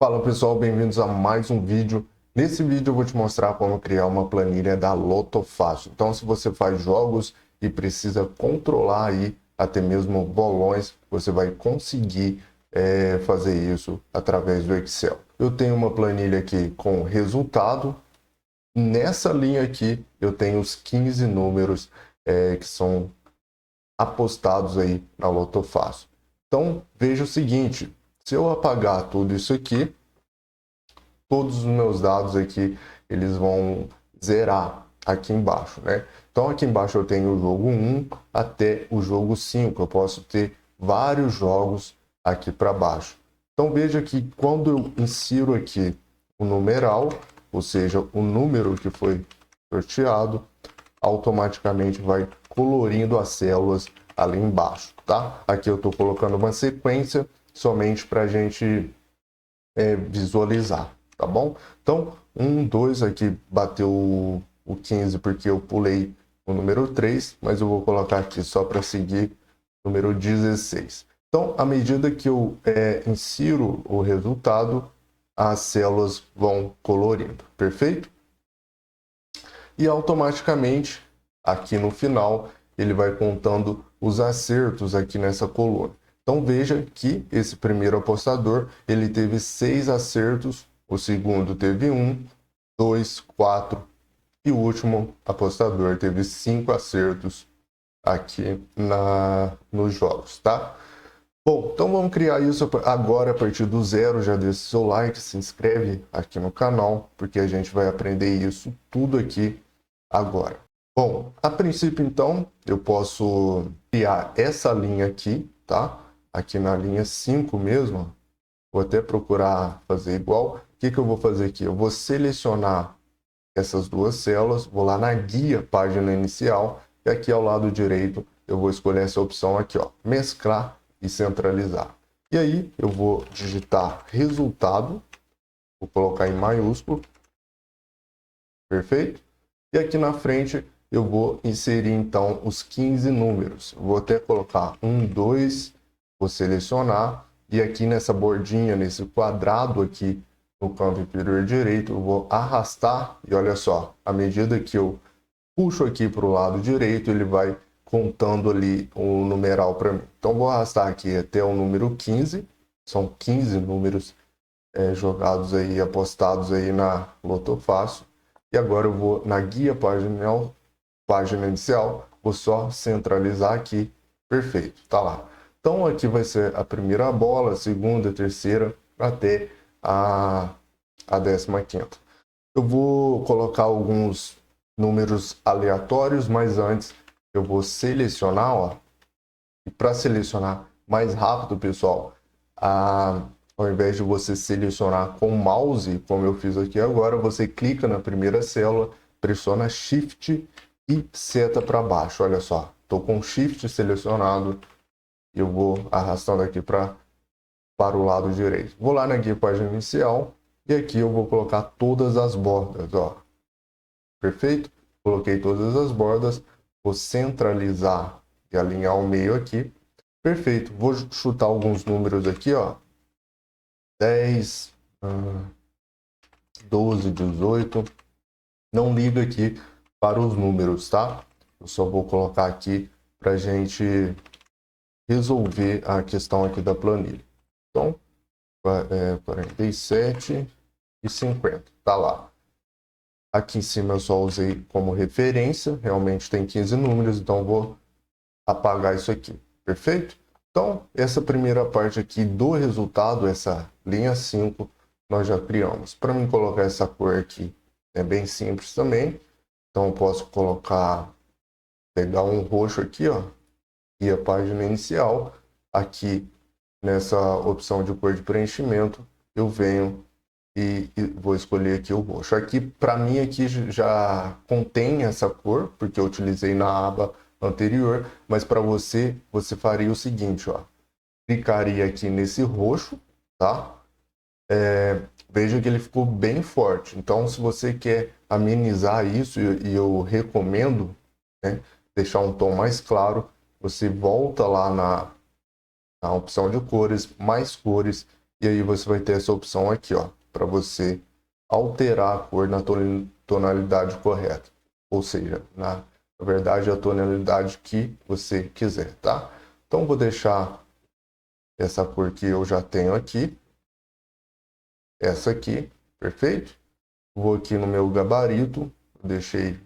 Fala pessoal, bem-vindos a mais um vídeo. Nesse vídeo eu vou te mostrar como criar uma planilha da Loto Fácil. Então, se você faz jogos e precisa controlar aí até mesmo bolões, você vai conseguir fazer isso através do Excel. Eu tenho uma planilha aqui com resultado. Nessa linha aqui eu tenho os 15 números que são apostados aí na Loto Fácil. Então, veja o seguinte, se eu apagar tudo isso aqui, todos os meus dados aqui, eles vão zerar aqui embaixo, né? Então, aqui embaixo eu tenho o jogo 1 até o jogo 5. Eu posso ter vários jogos aqui para baixo. Então, veja que quando eu insiro aqui o numeral, ou seja, o número que foi sorteado, automaticamente vai colorindo as células ali embaixo, tá? Aqui eu estou colocando uma sequência somente para a gente visualizar, tá bom? Então, 1, 2 aqui bateu o 15 porque eu pulei o número 3, mas eu vou colocar aqui só para seguir o número 16. Então, à medida que eu insiro o resultado, as células vão colorindo, perfeito? E automaticamente, aqui no final, ele vai contando os acertos aqui nessa coluna. Então veja que esse primeiro apostador, ele teve 6 acertos, o segundo teve 1, 2, 4 e o último apostador teve 5 acertos aqui nos jogos, tá? Bom, então vamos criar isso agora a partir do zero. Já deixa seu like, se inscreve aqui no canal, porque a gente vai aprender isso tudo aqui agora. Bom, a princípio então, eu posso criar essa linha aqui, tá? Aqui na linha 5 mesmo, vou até procurar fazer igual. O que eu vou fazer aqui? Eu vou selecionar essas duas células, vou lá na guia, página inicial, e aqui ao lado direito eu vou escolher essa opção aqui, ó, mesclar e centralizar. E aí eu vou digitar resultado, vou colocar em maiúsculo, perfeito? E aqui na frente eu vou inserir então os 15 números. Eu vou até colocar 1, 2, vou selecionar e aqui nessa bordinha, nesse quadrado aqui no canto inferior direito, eu vou arrastar e olha só, à medida que eu puxo aqui para o lado direito, ele vai contando ali o numeral para mim. Então vou arrastar aqui até o número 15, são 15 números jogados aí, apostados aí na Loto Fácil. E agora eu vou na guia página inicial, vou só centralizar aqui, perfeito, tá lá. Então aqui vai ser a primeira bola, a segunda, a terceira, até a 15ª. Eu vou colocar alguns números aleatórios, mas antes eu vou selecionar, ó, e para selecionar mais rápido, pessoal, ao invés de você selecionar com o mouse, como eu fiz aqui agora, você clica na primeira célula, pressiona Shift e seta para baixo. Olha só, estou com Shift selecionado e eu vou arrastando aqui para o lado direito. Vou lá na guia página inicial e aqui eu vou colocar todas as bordas, ó. Perfeito? Coloquei todas as bordas, vou centralizar e alinhar o meio aqui. Perfeito, vou chutar alguns números aqui, ó. 10, 12, 18. Não liga aqui para os números, tá? Eu só vou colocar aqui para a gente resolver a questão aqui da planilha. Então, 47 e 50, tá lá. Aqui em cima eu só usei como referência, realmente tem 15 números, então vou apagar isso aqui, perfeito? Então, essa primeira parte aqui do resultado, essa linha 5, nós já criamos. Para mim colocar essa cor aqui é bem simples também. Então, eu posso pegar um roxo aqui, ó, e a página inicial. Aqui, nessa opção de cor de preenchimento, eu venho e vou escolher aqui o roxo. Aqui, para mim, aqui já contém essa cor, porque eu utilizei na aba anterior, mas para você faria o seguinte, ó, clicaria aqui nesse roxo, tá? Veja que ele ficou bem forte, então se você quer amenizar isso, e eu recomendo, né, deixar um tom mais claro, você volta lá na opção de cores, mais cores, E aí você vai ter essa opção aqui, ó, para você alterar a cor na tonalidade correta. Ou seja, na verdade, a tonalidade que você quiser, tá? Então, vou deixar essa cor que eu já tenho aqui. Essa aqui, perfeito? Vou aqui no meu gabarito, deixei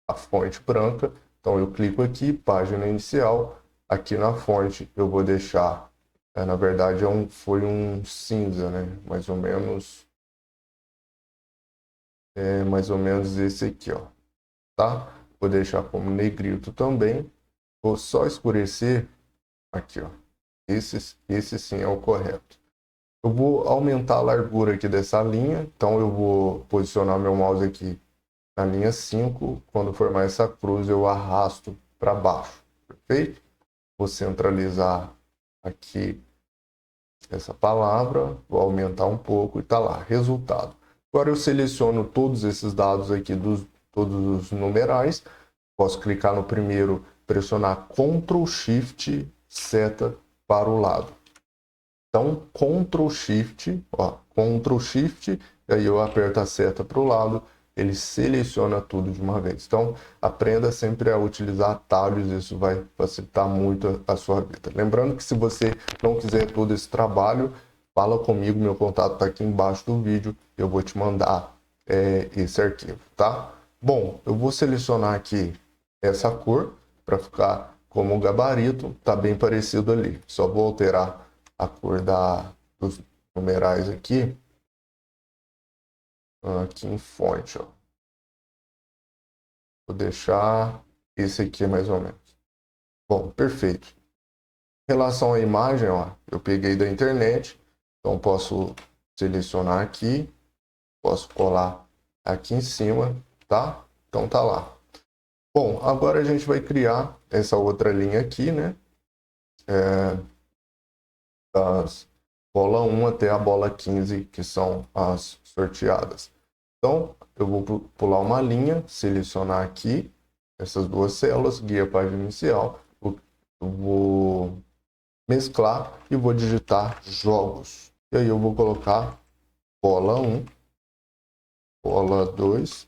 a fonte branca. Então, eu clico aqui, página inicial. Aqui na fonte, eu vou deixar, na verdade, foi um cinza, né? Mais ou menos esse aqui, ó, tá? Vou deixar como negrito também. Vou só escurecer aqui, ó. Esse sim é o correto. Eu vou aumentar a largura aqui dessa linha, então eu vou posicionar meu mouse aqui na linha 5. Quando formar essa cruz, eu arrasto para baixo, perfeito? Vou centralizar aqui essa palavra, vou aumentar um pouco e tá lá, resultado. Agora eu seleciono todos esses dados aqui, todos os numerais. Posso clicar no primeiro, pressionar Ctrl Shift seta para o lado. Então, Ctrl Shift, ó, Ctrl Shift, e aí eu aperto a seta para o lado, ele seleciona tudo de uma vez. Então, aprenda sempre a utilizar atalhos, isso vai facilitar muito a sua vida. Lembrando que se você não quiser todo esse trabalho, fala comigo, meu contato está aqui embaixo do vídeo, eu vou te mandar esse arquivo, tá? Bom, eu vou selecionar aqui essa cor para ficar como gabarito, tá bem parecido ali. Só vou alterar a cor dos numerais aqui em fonte, ó. Vou deixar esse aqui mais ou menos. Bom, perfeito. Em relação à imagem, ó, eu peguei da internet, então posso selecionar aqui, posso colar aqui em cima, tá? Então tá lá. Bom, agora a gente vai criar essa outra linha aqui, né? Das bola 1 até a bola 15, que são as sorteadas. Então, eu vou pular uma linha, selecionar aqui essas duas células, guia página inicial, eu vou mesclar e vou digitar jogos. E aí eu vou colocar bola 1, bola 2.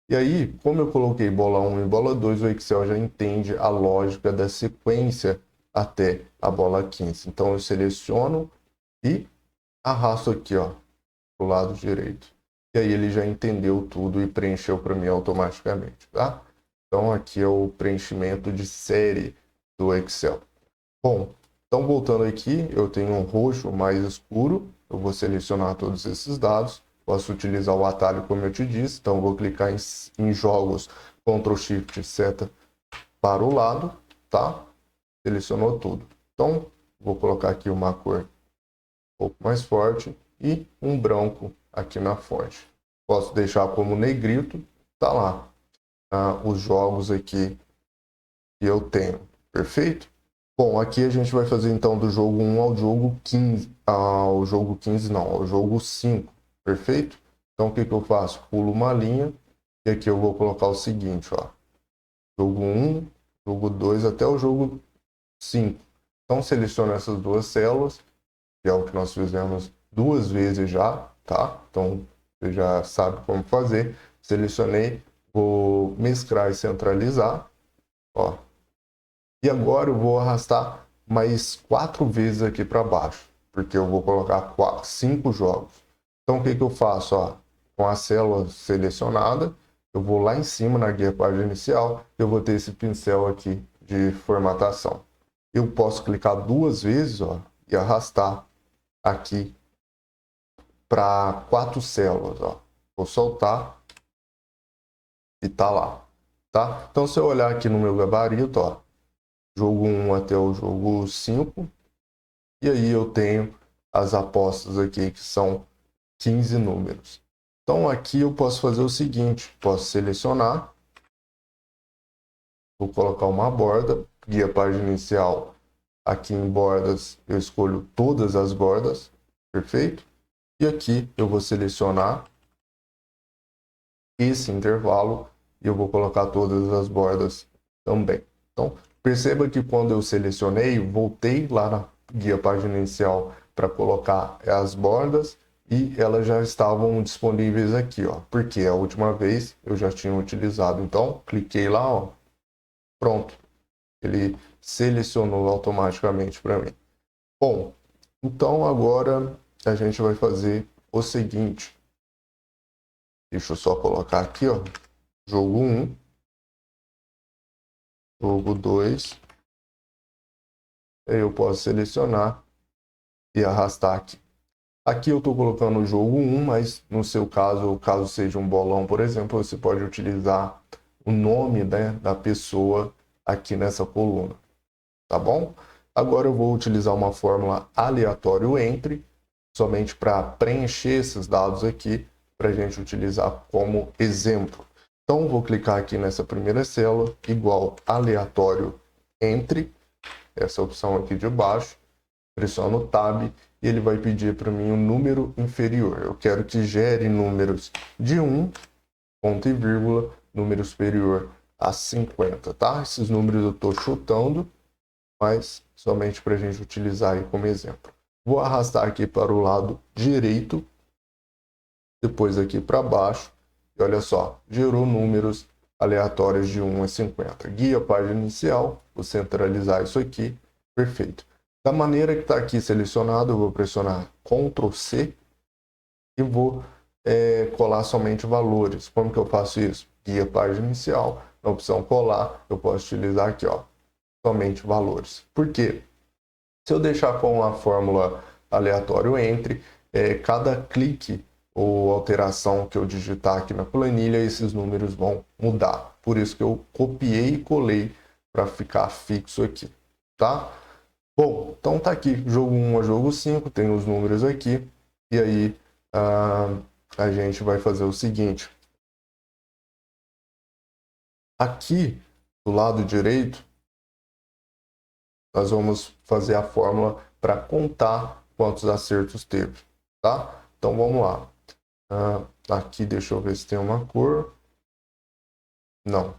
E aí, como eu coloquei bola 1 e bola 2, o Excel já entende a lógica da sequência até a bola 15. Então eu seleciono e arrasto aqui, ó, pro lado direito. E aí ele já entendeu tudo e preencheu para mim automaticamente, tá? Então aqui é o preenchimento de série do Excel. Bom, então voltando aqui, eu tenho um roxo mais escuro. Eu vou selecionar todos esses dados. Posso utilizar o atalho como eu te disse. Então vou clicar em jogos, Ctrl Shift seta para o lado, tá? Selecionou tudo. Então vou colocar aqui uma cor um pouco mais forte e um branco aqui na fonte. Posso deixar como negrito, tá lá, os jogos aqui que eu tenho, perfeito? Bom, aqui a gente vai fazer então do jogo 1 ao jogo 15, ao jogo 15 não, ao jogo 5, perfeito? Então o que eu faço? Pulo uma linha e aqui eu vou colocar o seguinte, ó, jogo 1, jogo 2 até o jogo 5. Então seleciono essas duas células, que é o que nós fizemos duas vezes já, tá? Então você já sabe como fazer. Selecionei, vou mesclar e centralizar, ó. E agora eu vou arrastar mais 4 vezes aqui para baixo, porque eu vou colocar 5 jogos. Então o que eu faço? Ó, com a célula selecionada, eu vou lá em cima na guia página inicial, eu vou ter esse pincel aqui de formatação. Eu posso clicar 2 vezes, ó, e arrastar aqui para 4 células, ó. Vou soltar e tá lá, tá? Então se eu olhar aqui no meu gabarito, ó, jogo 1 até o jogo 5, e aí eu tenho as apostas aqui que são 15 números. Então aqui eu posso fazer o seguinte, posso selecionar, vou colocar uma borda, guia página inicial, aqui em bordas eu escolho todas as bordas, perfeito? E aqui eu vou selecionar esse intervalo e eu vou colocar todas as bordas também. Então perceba que quando eu selecionei, voltei lá na guia página inicial para colocar as bordas e elas já estavam disponíveis aqui, ó, porque a última vez eu já tinha utilizado. Então, cliquei lá, ó, pronto, ele selecionou automaticamente para mim. Bom, então agora a gente vai fazer o seguinte. Deixa eu só colocar aqui, ó, jogo 1, jogo 2. Aí eu posso selecionar e arrastar aqui. Aqui eu estou colocando o jogo 1, mas no seu caso, caso seja um bolão, por exemplo, você pode utilizar o nome, né, da pessoa aqui nessa coluna, tá bom? Agora eu vou utilizar uma fórmula aleatório entre, somente para preencher esses dados aqui, para a gente utilizar como exemplo. Então, vou clicar aqui nessa primeira célula, igual aleatório entre, essa opção aqui de baixo, pressiono Tab e ele vai pedir para mim um número inferior. Eu quero que gere números de 1, ponto e vírgula, número superior a 50, tá? Esses números eu estou chutando, mas somente para a gente utilizar aí como exemplo. Vou arrastar aqui para o lado direito, depois aqui para baixo, e olha só, gerou números aleatórios de 1 a 50. Guia página inicial, vou centralizar isso aqui, perfeito. Da maneira que está aqui selecionado, eu vou pressionar Ctrl C e vou colar somente valores. Como que eu faço isso? Guia página inicial, na opção colar, eu posso utilizar aqui, ó, somente valores. Por quê? Se eu deixar com a fórmula aleatório entre, cada clique ou alteração que eu digitar aqui na planilha, esses números vão mudar. Por isso que eu copiei e colei para ficar fixo aqui, tá? Bom, então tá aqui, jogo 1 a jogo 5, tem os números aqui, e aí a gente vai fazer o seguinte. Aqui, do lado direito, nós vamos fazer a fórmula para contar quantos acertos teve, tá? Então vamos lá. Aqui deixa eu ver se tem uma cor. Não,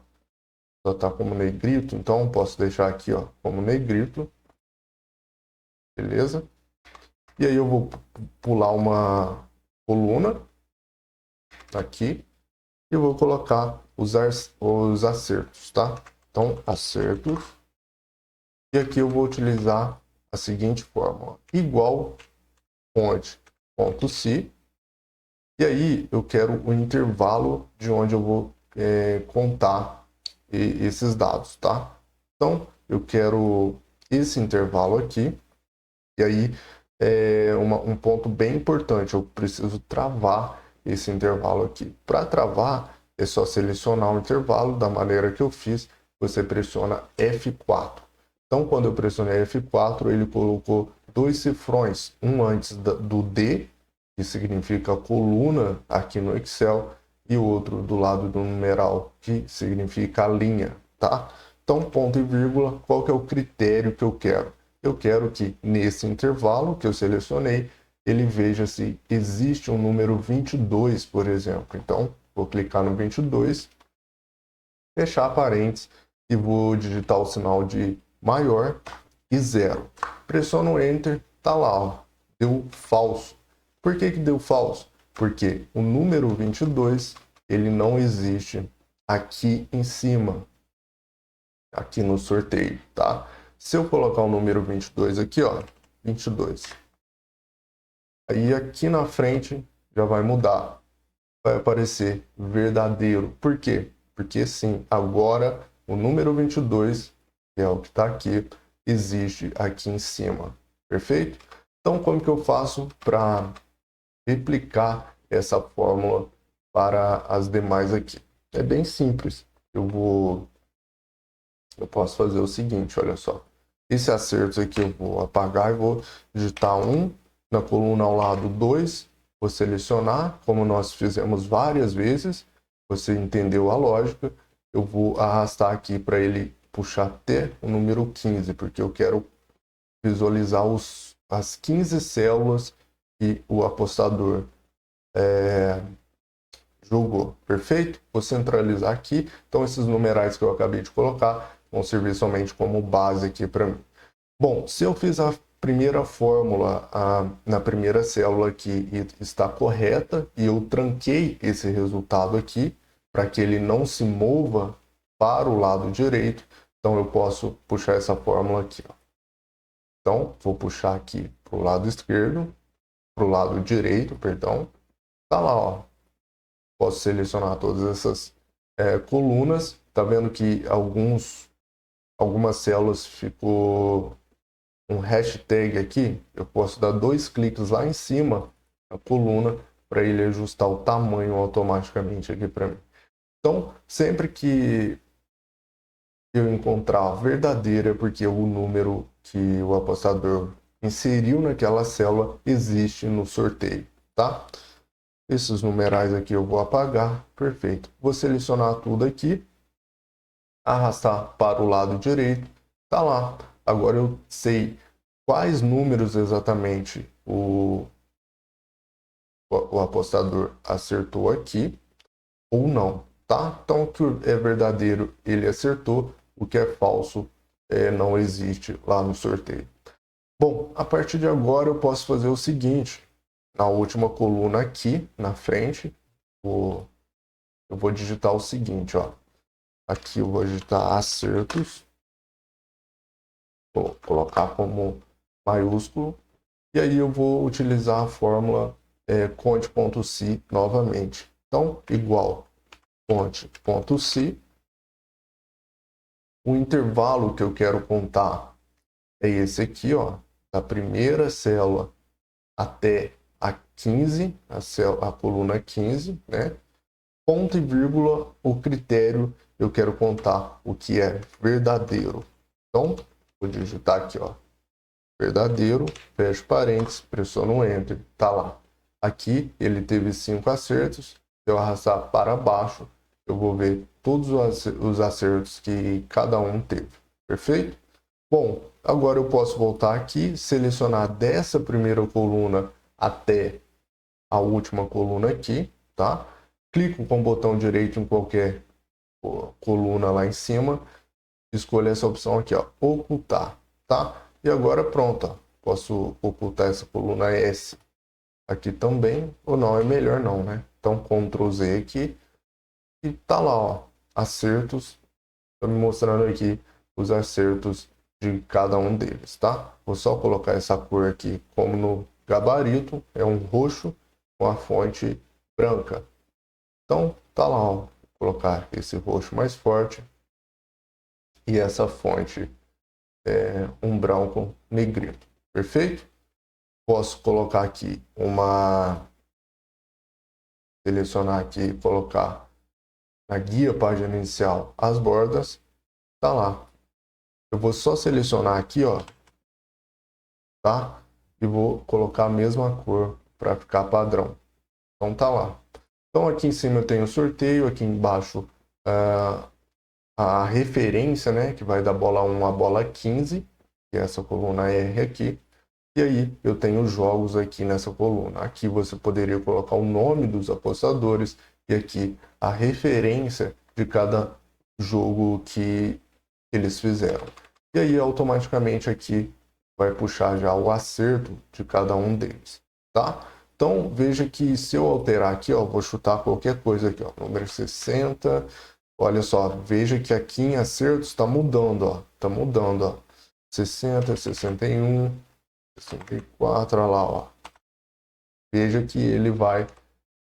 só tá como negrito, então posso deixar aqui, ó, como negrito. Beleza? E aí eu vou pular uma coluna aqui e vou colocar os acertos, tá? Então, acertos. E aqui eu vou utilizar a seguinte fórmula. Igual fonte, ponto .si. E aí eu quero o intervalo de onde eu vou contar esses dados, tá? Então, eu quero esse intervalo aqui. E aí, um ponto bem importante, eu preciso travar esse intervalo aqui. Para travar, é só selecionar o intervalo da maneira que eu fiz, você pressiona F4. Então, quando eu pressionei F4, ele colocou dois cifrões, um antes do D, que significa coluna aqui no Excel, e outro do lado do numeral, que significa linha, tá? Então, ponto e vírgula, qual que é o critério que eu quero? Eu quero que nesse intervalo que eu selecionei, ele veja se existe um número 22, por exemplo. Então, vou clicar no 22, fechar parênteses e vou digitar o sinal de maior e 0. Pressiono Enter, tá lá, ó, deu falso. Por que que deu falso? Porque o número 22, ele não existe aqui em cima, aqui no sorteio, tá? Se eu colocar o número 22 aqui, ó, 22, aí aqui na frente já vai mudar, vai aparecer verdadeiro. Por quê? Porque sim, agora o número 22, que é o que está aqui, existe aqui em cima, perfeito? Então, como que eu faço para replicar essa fórmula para as demais aqui? É bem simples. Eu posso fazer o seguinte, olha só. Esse acerto aqui eu vou apagar e vou digitar 1 na coluna ao lado 2, vou selecionar, como nós fizemos várias vezes, você entendeu a lógica, eu vou arrastar aqui para ele puxar até o número 15, porque eu quero visualizar as 15 células que o apostador jogou, perfeito? Vou centralizar aqui, então esses numerais que eu acabei de colocar vão servir somente como base aqui para mim. Bom, se eu fiz a primeira fórmula na primeira célula aqui está correta e eu tranquei esse resultado aqui para que ele não se mova para o lado direito. Então eu posso puxar essa fórmula aqui, ó. Então vou puxar aqui para o lado esquerdo, para o lado direito, perdão. Tá lá, ó. Posso selecionar todas essas colunas. Tá vendo que algumas células ficou um hashtag aqui? Eu posso dar 2 cliques lá em cima da coluna para ele ajustar o tamanho automaticamente aqui para mim. Então, sempre que eu encontrar verdadeiro é porque o número que o apostador inseriu naquela célula existe no sorteio, tá? Esses numerais aqui eu vou apagar, perfeito. Vou selecionar tudo aqui, arrastar para o lado direito, tá lá. Agora eu sei quais números exatamente o apostador acertou aqui ou não, tá? Então o que é verdadeiro ele acertou, o que é falso não existe lá no sorteio. Bom, a partir de agora eu posso fazer o seguinte. Na última coluna aqui, na frente, eu vou digitar o seguinte, ó. Aqui eu vou digitar acertos. Vou colocar como maiúsculo. E aí eu vou utilizar a fórmula conte.si novamente. Então, igual conte.si. O intervalo que eu quero contar é esse aqui, ó. Da primeira célula até a 15, a coluna 15, né? Ponto e vírgula, o critério, eu quero contar o que é verdadeiro. Então, vou digitar aqui, ó, verdadeiro, fecho parênteses, pressiono Enter, tá lá. Aqui ele teve 5 acertos, se eu arrastar para baixo, eu vou ver todos os acertos que cada um teve, perfeito? Bom, agora eu posso voltar aqui, selecionar dessa primeira coluna até a última coluna aqui, tá? Clico com o botão direito em qualquer coluna lá em cima, escolho essa opção aqui, ó, ocultar, tá? E agora pronto, ó, posso ocultar essa coluna S aqui também, ou não, é melhor não, né? Então Ctrl Z aqui e tá lá, ó, acertos, tá me mostrando aqui os acertos de cada um deles, tá? Vou só colocar essa cor aqui como no gabarito, é um roxo com a fonte branca. Então, tá lá, ó. Vou colocar esse roxo mais forte e essa fonte um branco negrito. Perfeito? Posso colocar aqui selecionar aqui, colocar na guia página inicial as bordas. Tá lá. Eu vou só selecionar aqui, ó, tá? E vou colocar a mesma cor para ficar padrão. Então tá lá. Então aqui em cima eu tenho o sorteio, aqui embaixo a referência, né, que vai da bola 1 à bola 15, que é essa coluna R aqui. E aí eu tenho jogos aqui nessa coluna. Aqui você poderia colocar o nome dos apostadores e aqui a referência de cada jogo que eles fizeram. E aí automaticamente aqui vai puxar já o acerto de cada um deles, tá? Então veja que se eu alterar aqui, ó, vou chutar qualquer coisa aqui, ó, número 60. Olha só, veja que aqui em acertos está mudando, ó, tá mudando, ó, 60, 61, 64, olha lá, ó. Veja que ele vai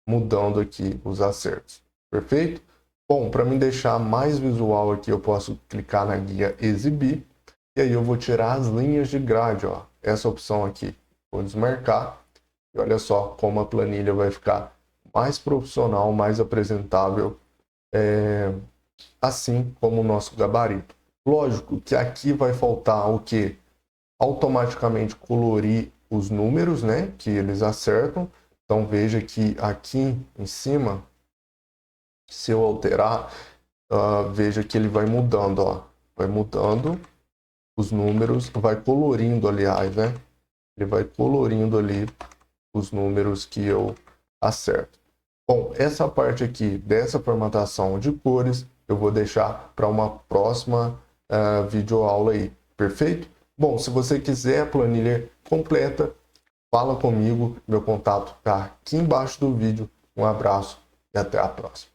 mudando aqui os acertos, perfeito? Bom, para me deixar mais visual aqui, eu posso clicar na guia exibir e aí eu vou tirar as linhas de grade, ó, essa opção aqui, vou desmarcar e olha só como a planilha vai ficar mais profissional, mais apresentável, assim como o nosso gabarito. Lógico que aqui vai faltar o que? Automaticamente colorir os números, né, que eles acertam. Então veja que aqui em cima, se eu alterar, veja que ele vai mudando, ó, vai mudando os números, vai colorindo, aliás, né, ele vai colorindo ali os números que eu acerto. Bom, essa parte aqui dessa formatação de cores eu vou deixar para uma próxima videoaula aí, perfeito? Bom, se você quiser a planilha completa, fala comigo, meu contato está aqui embaixo do vídeo. Um abraço e até a próxima.